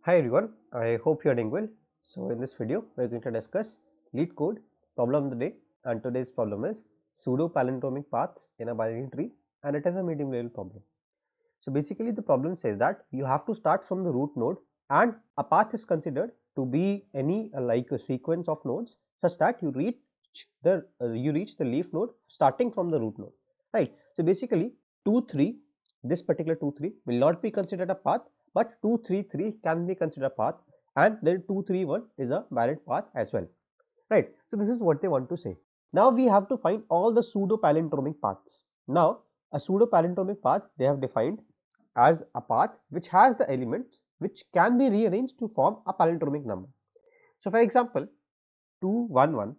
Hi everyone, I hope you are doing well. So in this video, we are going to discuss Leetcode problem of the day, and today's problem is pseudo-palindromic paths in a binary tree, and it is a medium level problem. So basically the problem says that you have to start from the root node, and a path is considered to be any like a sequence of nodes such that you reach the leaf node starting from the root node, right? So basically 2 3, this particular 2 3 will not be considered a path, but 2 3 3 can be considered a path, and then 2 3 1 is a valid path as well, right? So this is what they want to say. Now we have to find all the pseudo palindromic paths. Now a pseudo palindromic path they have defined as a path which has the elements which can be rearranged to form a palindromic number. So for example 2 1 1,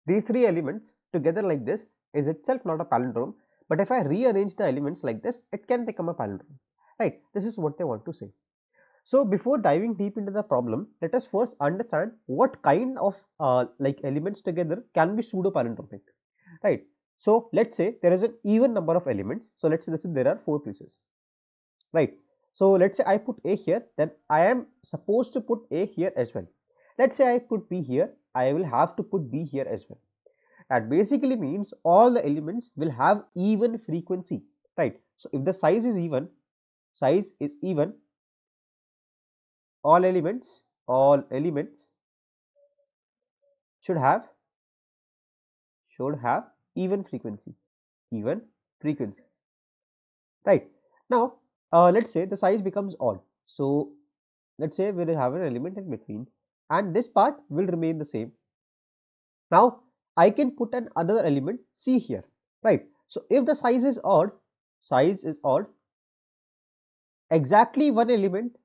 these three elements together like this is itself not a palindrome, but if I rearrange the elements like this, it can become a palindrome, right? This is what they want to say. So before diving deep into the problem, let us first understand what kind of like elements together can be pseudo palindromic, right? So let's say there is an even number of elements. So let's say there are 4 pieces, right? So let's say I put A here, then I am supposed to put A here as well. Let's say I put B here, I will have to put B here as well. That basically means all the elements will have even frequency, right? So if the size is even, all elements should have even frequency, even frequency, right? Now let's say the size becomes odd. So let's say we will have an element in between, and this part will remain the same. Now I can put an other element C here, right? So if the size is odd, exactly one element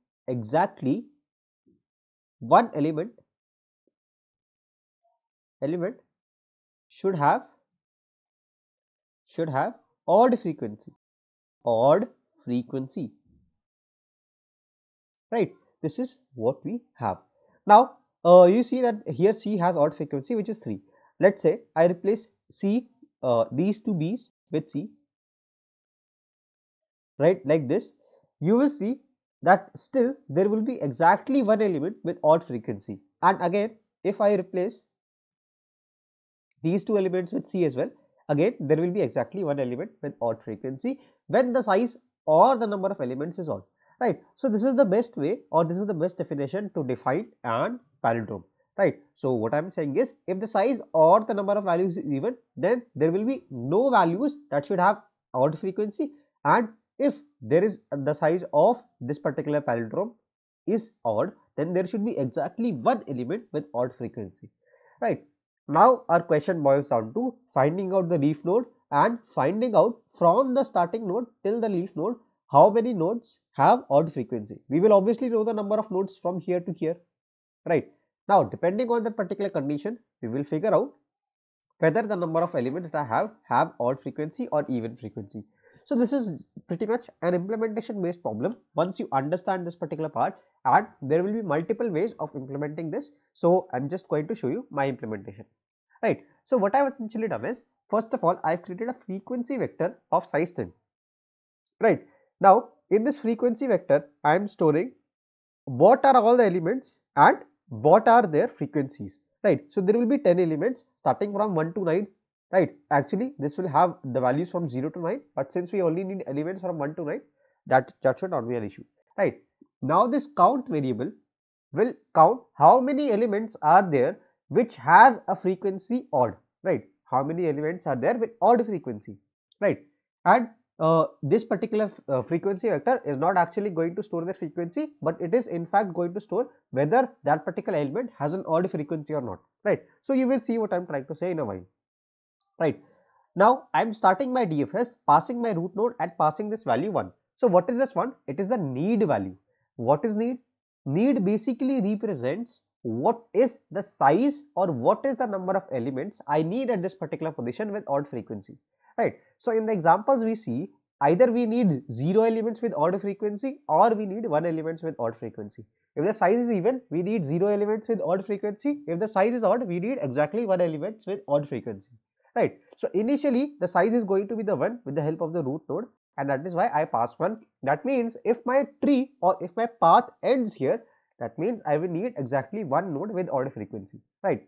should have odd frequency, right? This is what we have. Now you see that here C has odd frequency, which is 3. Let's say I replace C, these two B's with C, right, like this. You will see that still there will be exactly one element with odd frequency, and again if I replace these two elements with C as well, again there will be exactly one element with odd frequency when the size or the number of elements is odd, right? So this is the best way, or this is the best definition to define an palindrome, right? So what I am saying is, if the size or the number of values is even, then there will be no values that should have odd frequency, and if there is the size of this particular palindrome is odd, then there should be exactly one element with odd frequency, right? Now our question boils down to finding out the leaf node and finding out from the starting node till the leaf node how many nodes have odd frequency. We will obviously know the number of nodes from here to here, right? Now depending on the particular condition, we will figure out whether the number of elements that I have odd frequency or even frequency. So this is pretty much an implementation based problem once you understand this particular part, and there will be multiple ways of implementing this. So I'm just going to show you my implementation, right? So what I've essentially done is, first of all, I've created a frequency vector of size 10, right? Now in this frequency vector I am storing what are all the elements and what are their frequencies, right? So there will be 10 elements starting from 1 to 9, right? Actually this will have the values from 0 to 9, but since we only need elements from 1 to 9, that should not be an issue, right? Now this count variable will count how many elements are there which has a frequency odd, right? How many elements are there with odd frequency, right? And this particular frequency vector is not actually going to store the frequency, but it is in fact going to store whether that particular element has an odd frequency or not, right? So you will see what I'm trying to say in a while, right? Now I'm starting my DFS, passing my root node and passing this value 1. So what is this one? It is the need value. What is need? Need basically represents what is the size or what is the number of elements I need at this particular position with odd frequency, right? So in the examples we see, either we need 0 elements with odd frequency or we need 1 elements with odd frequency. If the size is even, we need 0 elements with odd frequency. If the size is odd, we need exactly 1 elements with odd frequency, right? So initially the size is going to be the 1 with the help of the root node, and that is why I pass 1. That means if my tree or if my path ends here, that means I will need exactly one node with odd frequency, right?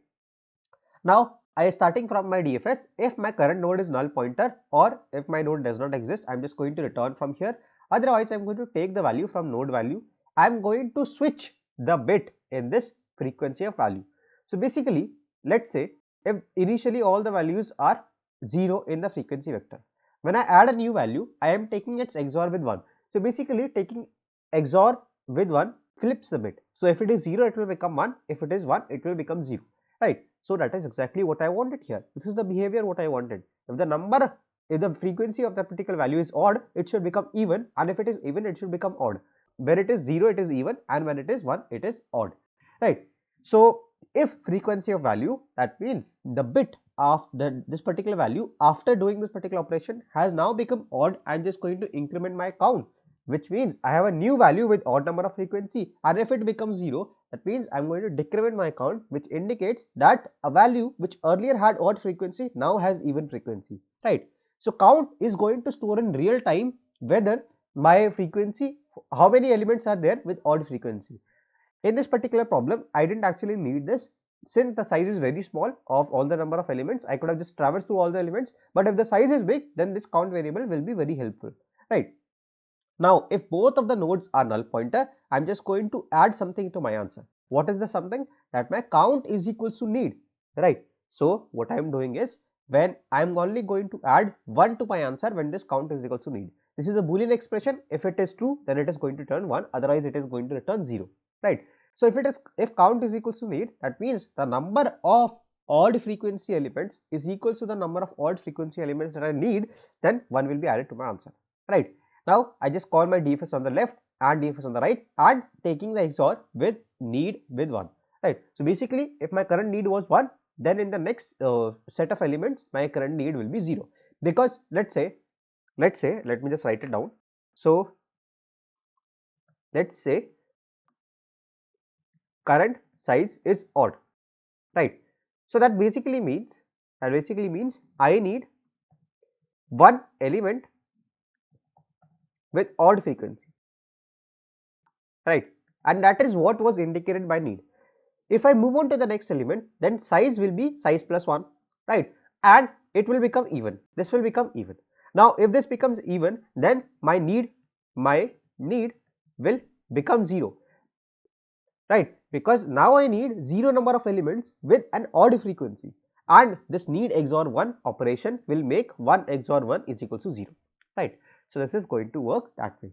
Now I starting from my DFS, if my current node is null pointer or if my node does not exist, I'm just going to return from here. Otherwise, I'm going to take the value from node value. I'm going to switch the bit in this frequency of value. So basically, let's say if initially all the values are 0 in the frequency vector, when I add a new value, I am taking its XOR with 1. So basically, taking XOR with 1 flips the bit. So if it is 0, it will become 1. If it is 1, it will become 0, right? So that is exactly what I wanted here. This is the behavior what I wanted. If the frequency of that particular value is odd, it should become even, and if it is even, it should become odd. When it is 0, it is even, and when it is 1, it is odd, right? So if frequency of value, that means the bit of this particular value after doing this particular operation has now become odd, I'm just going to increment my count, which means I have a new value with odd number of frequency, and if it becomes 0, that means I'm going to decrement my count, which indicates that a value which earlier had odd frequency now has even frequency, right? So count is going to store in real time whether my frequency, how many elements are there with odd frequency. In this particular problem, I didn't actually need this. Since the size is very small of all the number of elements, I could have just traversed through all the elements, but if the size is big, then this count variable will be very helpful, right? Now, if both of the nodes are null pointer, I'm just going to add something to my answer. What is the something? That my count is equals to need, right? So what I'm doing is, when I'm only going to add 1 to my answer when this count is equals to need. This is a Boolean expression. If it is true, then it is going to return 1, otherwise it is going to return 0, right? So if count is equals to need, that means the number of odd frequency elements is equals to the number of odd frequency elements that I need, then 1 will be added to my answer, right? Now I just call my DFS on the left and DFS on the right and taking the XOR with need with 1, right? So basically, if my current need was 1, then in the next set of elements my current need will be 0, because let's say let me just write it down. So let's say current size is odd, right? So that basically means I need one element with odd frequency, right? And that is what was indicated by need. If I move on to the next element, then size will be size plus 1, right? And it will become even. This will become even. Now if this becomes even, then my need will become 0, right? Because now I need 0 number of elements with an odd frequency, and this need XOR 1 operation will make 1 XOR 1 is equal to 0, right? So this is going to work that way.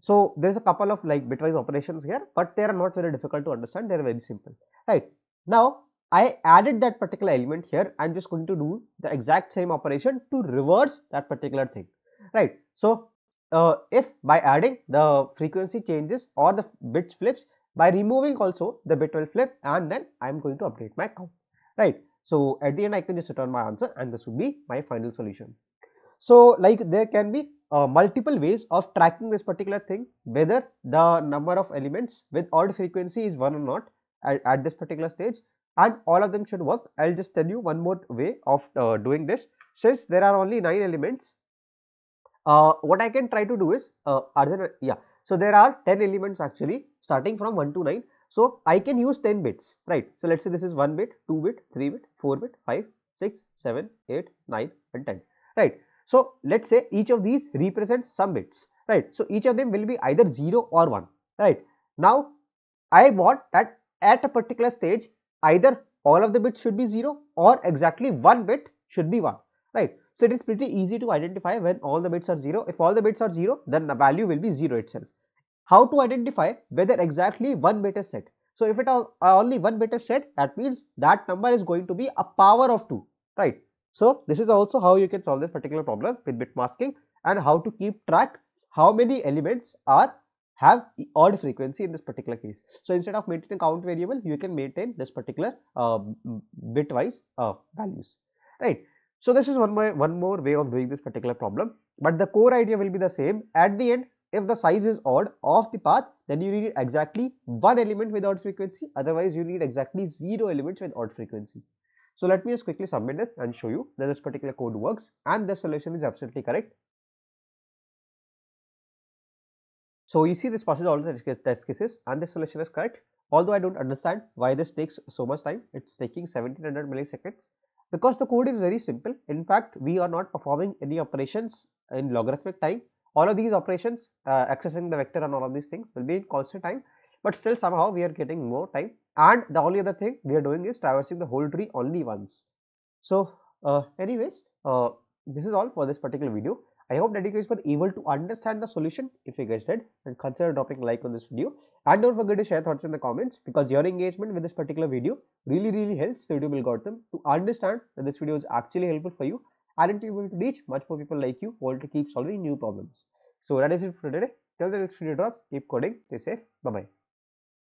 So there is a couple of like bitwise operations here, but they are not very difficult to understand. They are very simple, right? Now I added that particular element here. I'm just going to do the exact same operation to reverse that particular thing, right? So if by adding the frequency changes or the bits flips, by removing also the bit will flip, and then I'm going to update my count, right? So at the end I can just return my answer, and this would be my final solution. So like there can be multiple ways of tracking this particular thing, whether the number of elements with odd frequency is 1 or not at this particular stage, and all of them should work. I'll just tell you one more way of doing this. Since there are only 9 elements, what I can try to do is so there are 10 elements actually starting from 1 to 9. So I can use 10 bits, right? So let's say this is 1 bit, 2 bit, 3 bit, 4 bit, 5, 6, 7, 8, 9 and 10, right? So let's say each of these represents some bits, right? So each of them will be either 0 or 1, right? Now I want that at a particular stage either all of the bits should be 0 or exactly one bit should be 1, right? So it is pretty easy to identify when all the bits are 0. If all the bits are 0, then the value will be 0 itself. How to identify whether exactly one bit is set? So if it are only one bit is set, that means that number is going to be a power of 2, right? So this is also how you can solve this particular problem with bit masking, and how to keep track how many elements are have odd frequency in this particular case. So instead of maintaining count variable, you can maintain this particular bitwise values, right? So this is one more way of doing this particular problem, but the core idea will be the same. At the end, if the size is odd of the path, then you need exactly one element with odd frequency, otherwise you need exactly 0 elements with odd frequency. So let me just quickly submit this and show you that this particular code works and the solution is absolutely correct. So you see this passes all the test cases and this solution is correct. Although I don't understand why this takes so much time, it's taking 1700 milliseconds because the code is very simple. In fact, we are not performing any operations in logarithmic time. All of these operations, accessing the vector and all of these things will be in constant time, but still somehow we are getting more time. And the only other thing we are doing is traversing the whole tree only once. So anyways, this is all for this particular video. I hope that you guys were able to understand the solution. If you guys did, then consider dropping a like on this video and don't forget to share thoughts in the comments because your engagement with this particular video really helps the YouTube algorithm to understand that this video is actually helpful for you and it will reach much more people like you who want to keep solving new problems. So that is it for today. Till the next video drop, keep coding, stay safe, bye bye.